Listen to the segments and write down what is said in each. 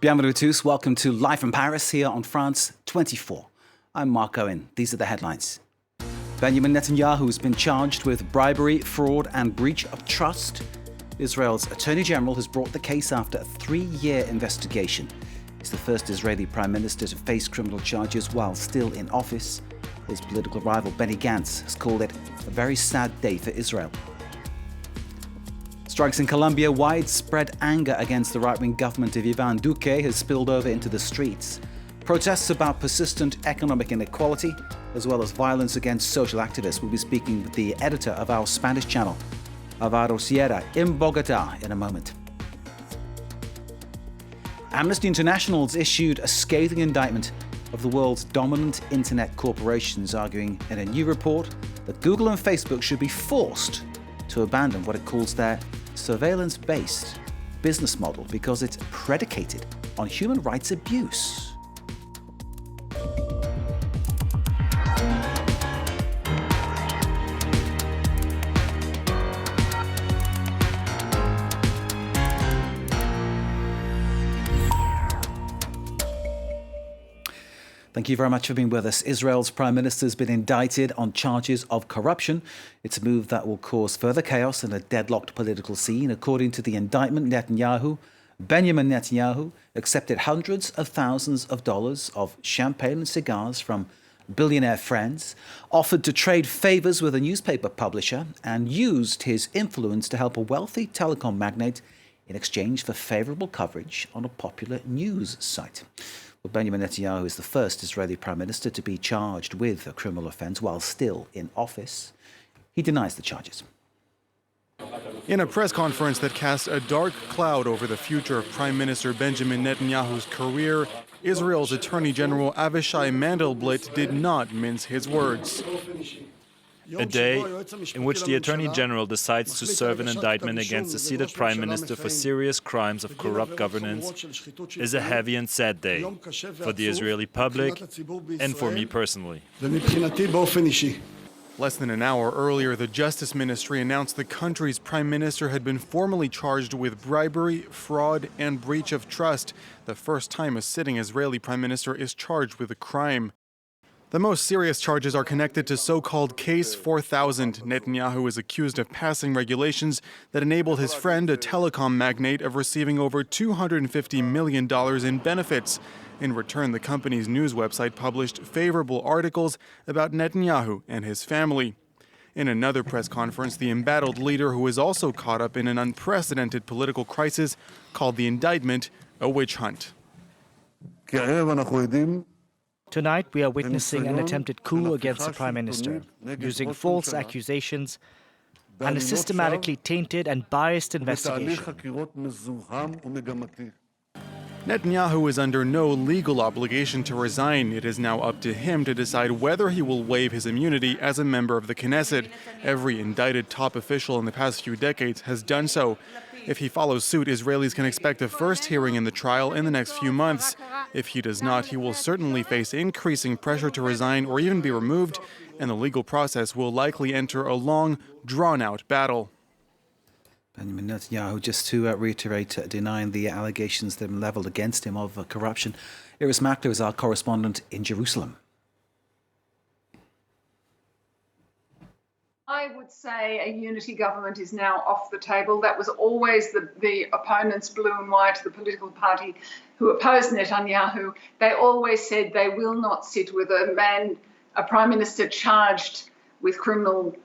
Bienvenue tous. Welcome to Live from Paris here on France 24. I'm Mark Owen. These are the headlines. Benjamin Netanyahu has been charged with bribery, fraud and breach of trust. Israel's Attorney General has brought the case after a 3-year investigation. He's the first Israeli Prime Minister to face criminal charges while still in office. His political rival Benny Gantz has called it a very sad day for Israel. Strikes in Colombia, widespread anger against the right-wing government of Ivan Duque has spilled over into the streets. Protests about persistent economic inequality, as well as violence against social activists. We'll be speaking with the editor of our Spanish channel, Alvaro Sierra, in Bogota in a moment. Amnesty International has issued a scathing indictment of the world's dominant internet corporations, arguing in a new report that Google and Facebook should be forced to abandon what it calls their surveillance-based business model because it's predicated on human rights abuse. Thank you very much for being with us. Israel's Prime Minister has been indicted on charges of corruption. It's a move that will cause further chaos in a deadlocked political scene. According to the indictment, Benjamin Netanyahu accepted hundreds of thousands of dollars of champagne and cigars from billionaire friends, offered to trade favors with a newspaper publisher, and used his influence to help a wealthy telecom magnate in exchange for favorable coverage on a popular news site. Benjamin Netanyahu is the first Israeli Prime Minister to be charged with a criminal offence while still in office. He denies the charges. In a press conference that cast a dark cloud over the future of Prime Minister Benjamin Netanyahu's career, Israel's Attorney General Avishai Mandelblit did not mince his words. A day in which the Attorney General decides to serve an indictment against a seated Prime Minister for serious crimes of corrupt governance is a heavy and sad day for the Israeli public and for me personally. Less than an hour earlier, the Justice Ministry announced the country's Prime Minister had been formally charged with bribery, fraud, and breach of trust, the first time a sitting Israeli Prime Minister is charged with a crime. The most serious charges are connected to so-called Case 4000. Netanyahu is accused of passing regulations that enabled his friend, a telecom magnate, of receiving over $250 million in benefits. In return, the company's news website published favorable articles about Netanyahu and his family. In another press conference, the embattled leader, who is also caught up in an unprecedented political crisis, called the indictment a witch hunt. Tonight, we are witnessing an attempted coup against the Prime Minister, using false accusations and a systematically tainted and biased investigation. Netanyahu is under no legal obligation to resign. It is now up to him to decide whether he will waive his immunity as a member of the Knesset. Every indicted top official in the past few decades has done so. If he follows suit, Israelis can expect a first hearing in the trial in the next few months. If he does not, he will certainly face increasing pressure to resign or even be removed, and the legal process will likely enter a long, drawn-out battle. Benjamin Netanyahu, just to reiterate, denying the allegations that have been levelled against him of corruption. Iris Makler is our correspondent in Jerusalem. I would say a unity government is now off the table. That was always the opponents, blue and white, the political party who opposed Netanyahu. They always said they will not sit with a prime minister charged with criminal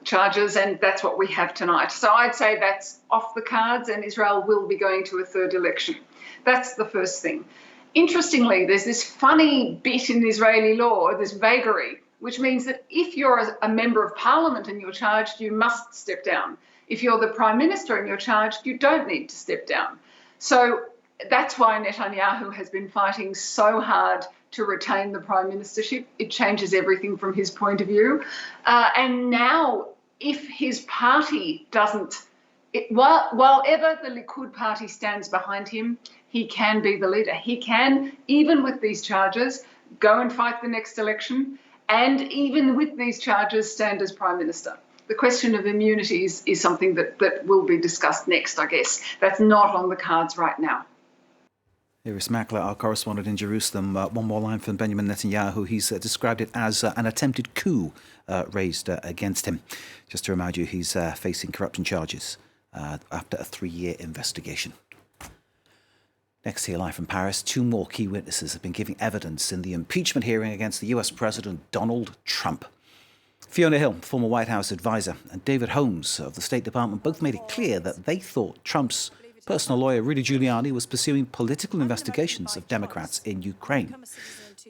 charges, and that's what we have tonight. So I'd say that's off the cards, and Israel will be going to a third election. That's the first thing. Interestingly, there's this funny bit in Israeli law, this vagary, which means that if you're a member of parliament and you're charged, you must step down. If you're the prime minister and you're charged, you don't need to step down. So that's why Netanyahu has been fighting so hard to retain the prime ministership. It changes everything from his point of view. And now, if his party doesn't, while ever the Likud party stands behind him, he can be the leader. He can, even with these charges, go and fight the next election, and even with these charges, stand as Prime Minister. The question of immunity is something that will be discussed next, I guess. That's not on the cards right now. Iris Makler, our correspondent in Jerusalem. One more line from Benjamin Netanyahu. He's described it as an attempted coup raised against him. Just to remind you, he's facing corruption charges after a 3-year investigation. Next here, live from Paris, 2 more key witnesses have been giving evidence in the impeachment hearing against the US President Donald Trump. Fiona Hill, former White House advisor, and David Holmes of the State Department both made it clear that they thought Trump's personal lawyer Rudy Giuliani was pursuing political investigations of Democrats in Ukraine.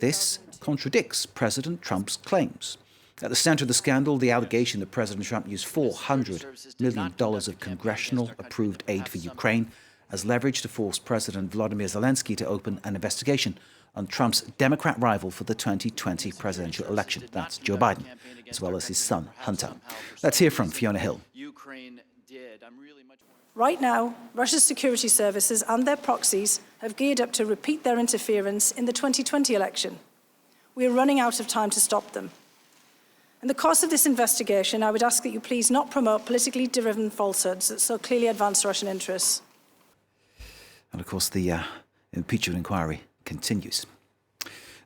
This contradicts President Trump's claims. At the center of the scandal, the allegation that President Trump used $400 million of congressional-approved aid for Ukraine as leverage to force President Volodymyr Zelensky to open an investigation on Trump's Democrat rival for the 2020 presidential election. That's Joe Biden, as well as his son, Hunter. Let's hear from Fiona Hill. Right now, Russia's security services and their proxies have geared up to repeat their interference in the 2020 election. We are running out of time to stop them. In the course of this investigation, I would ask that you please not promote politically driven falsehoods that so clearly advance Russian interests. And of course, the impeachment inquiry continues.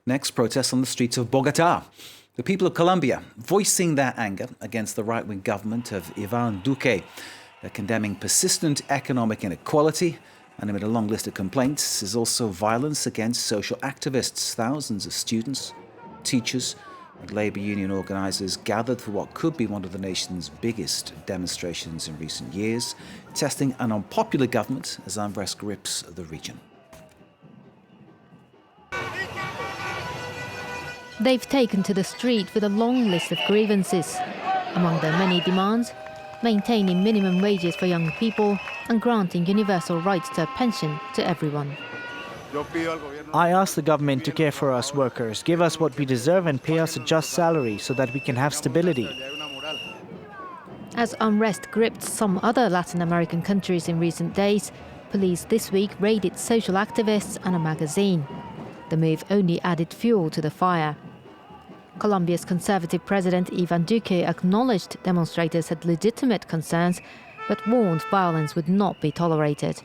Next, protests on the streets of Bogotá. The people of Colombia voicing their anger against the right-wing government of Iván Duque. They're condemning persistent economic inequality, and amid a long list of complaints is also violence against social activists. Thousands of students, teachers, and labour union organisers gathered for what could be one of the nation's biggest demonstrations in recent years, testing an unpopular government as unrest grips the region. They've taken to the street with a long list of grievances. Among their many demands, maintaining minimum wages for young people and granting universal rights to a pension to everyone. I ask the government to care for us workers, give us what we deserve and pay us a just salary so that we can have stability. As unrest gripped some other Latin American countries in recent days, police this week raided social activists and a magazine. The move only added fuel to the fire. Colombia's conservative president Iván Duque acknowledged demonstrators had legitimate concerns, but warned violence would not be tolerated.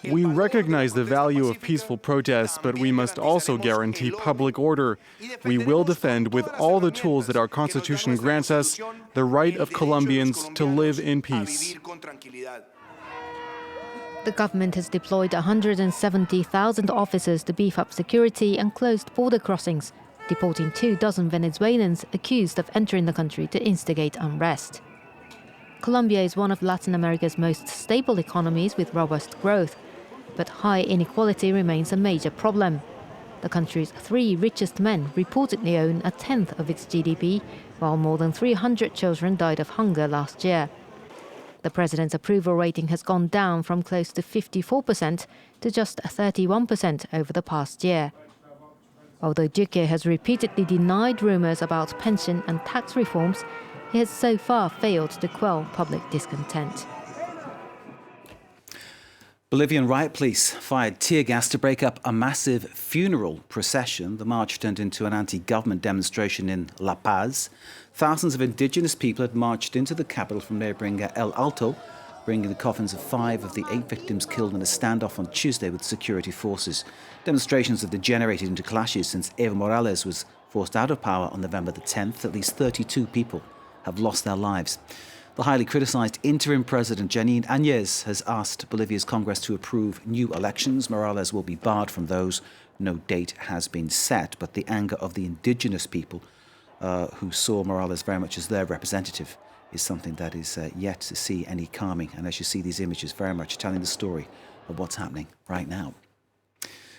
We recognize the value of peaceful protests, but we must also guarantee public order. We will defend with all the tools that our Constitution grants us the right of Colombians to live in peace. The government has deployed 170,000 officers to beef up security and closed border crossings, deporting 24 Venezuelans accused of entering the country to instigate unrest. Colombia is one of Latin America's most stable economies with robust growth, but high inequality remains a major problem. The country's 3 richest men reportedly own a tenth of its GDP, while more than 300 children died of hunger last year. The president's approval rating has gone down from close to 54% to just 31% over the past year. Although Duque has repeatedly denied rumours about pension and tax reforms, he has so far failed to quell public discontent. Bolivian riot police fired tear gas to break up a massive funeral procession. The march turned into an anti-government demonstration in La Paz. Thousands of indigenous people had marched into the capital from neighbouring El Alto, bringing the coffins of 5 of the 8 victims killed in a standoff on Tuesday with security forces. Demonstrations have degenerated into clashes since Evo Morales was forced out of power on November the 10th. At least 32 people have lost their lives. The highly criticised interim president Janine Áñez has asked Bolivia's Congress to approve new elections. Morales will be barred from those. No date has been set, but the anger of the indigenous people who saw Morales very much as their representative is something that is yet to see any calming. And as you see these images, very much telling the story of what's happening right now.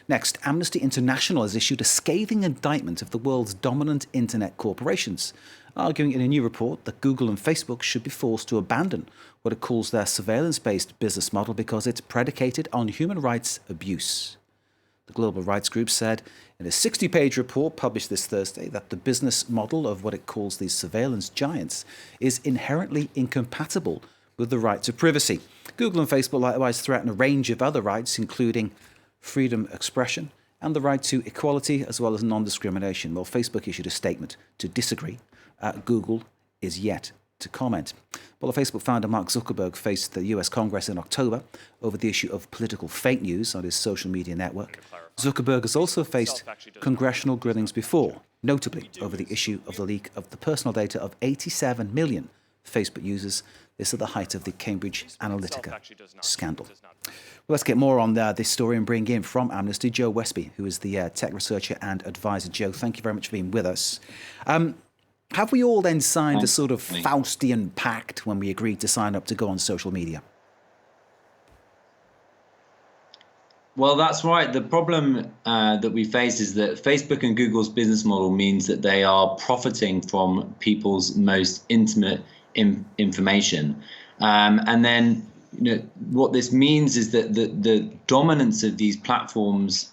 Next, Amnesty International has issued a scathing indictment of the world's dominant internet corporations, arguing in a new report that Google and Facebook should be forced to abandon what it calls their surveillance-based business model because it's predicated on human rights abuse. The global rights group said in a 60-page report published this Thursday that the business model of what it calls these surveillance giants is inherently incompatible with the right to privacy. Google and Facebook likewise threaten a range of other rights, including freedom of expression and the right to equality as well as non-discrimination. Well, Facebook issued a statement to disagree. Google is yet to comment. Well, the Facebook founder Mark Zuckerberg faced the US Congress in October over the issue of political fake news on his social media network. Zuckerberg has also faced congressional grillings before, notably over the issue of the leak of the personal data of 87 million Facebook users. This at the height of the Cambridge Analytica scandal. Well, let's get more on this story and bring in from Amnesty Joe Westby, who is the tech researcher and advisor. Joe, thank you very much for being with us. Have we all then signed a sort of Faustian pact when we agreed to sign up to go on social media? Well, that's right. The problem that we face is that Facebook and Google's business model means that they are profiting from people's most intimate information. And then, what this means is that the dominance of these platforms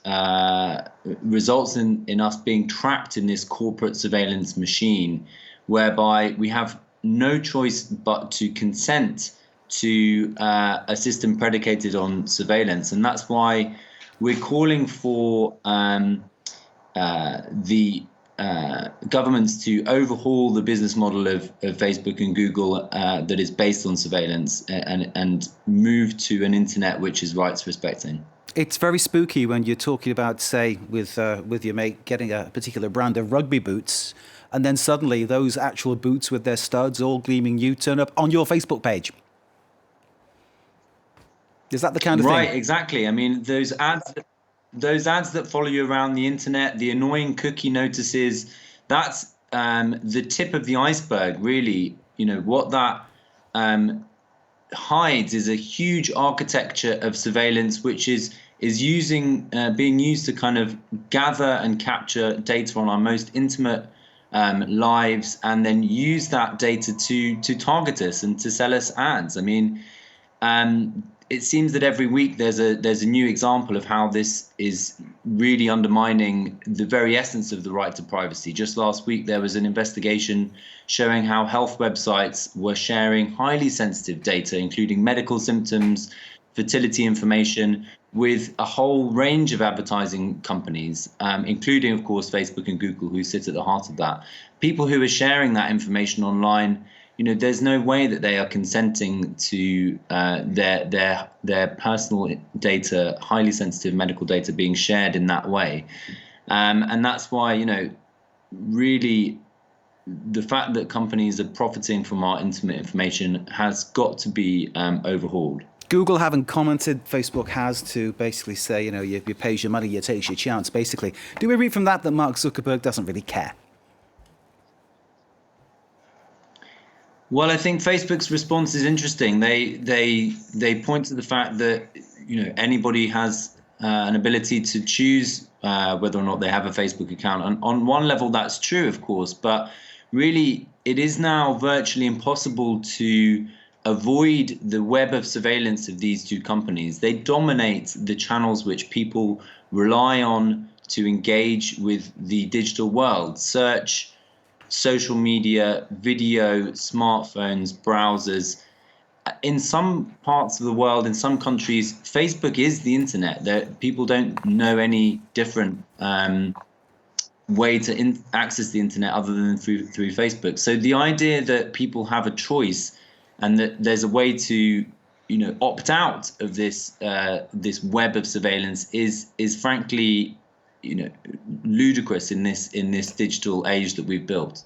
results in us being trapped in this corporate surveillance machine, whereby we have no choice but to consent to a system predicated on surveillance. And that's why we're calling for the governments to overhaul the business model of Facebook and Google that is based on surveillance and move to an internet which is rights respecting. It's very spooky when you're talking about, say, with your mate getting a particular brand of rugby boots, and then suddenly those actual boots with their studs all gleaming new turn up on your Facebook page. Is that the kind of thing? Right, exactly. I mean, those ads that follow you around the internet, the annoying cookie notices, that's the tip of the iceberg, really. What that hides is a huge architecture of surveillance, which is being used to kind of gather and capture data on our most intimate lives, and then use that data to target us and to sell us ads. I mean, it seems that every week there's a new example of how this is really undermining the very essence of the right to privacy. Just last week, there was an investigation showing how health websites were sharing highly sensitive data, including medical symptoms, fertility information, with a whole range of advertising companies, including, of course, Facebook and Google, who sit at the heart of that. People who are sharing that information online, there's no way that they are consenting to their personal data, highly sensitive medical data, being shared in that way. And that's why, really, the fact that companies are profiting from our intimate information has got to be overhauled. Google haven't commented. Facebook has, to basically say, you pay your money, you take your chance, basically. Do we read from that Mark Zuckerberg doesn't really care? Well, I think Facebook's response is interesting. They point to the fact that anybody has an ability to choose whether or not they have a Facebook account. And on one level, that's true, of course, but really it is now virtually impossible to avoid the web of surveillance of these two companies. They dominate the channels which people rely on to engage with the digital world: search, social media, video, smartphones, browsers. In some parts of the world, in some countries, Facebook is the internet. People don't know any different way to access the internet other than through Facebook. So the idea that people have a choice and that there's a way to opt out of this web of surveillance is frankly ludicrous in this digital age that we've built.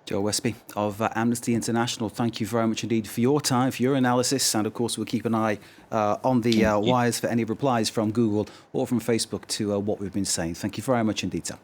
Joe Westby of Amnesty International, thank you very much indeed for your time, for your analysis, and of course we'll keep an eye on the wires for any replies from Google or from Facebook to what we've been saying. Thank you very much indeed, sir.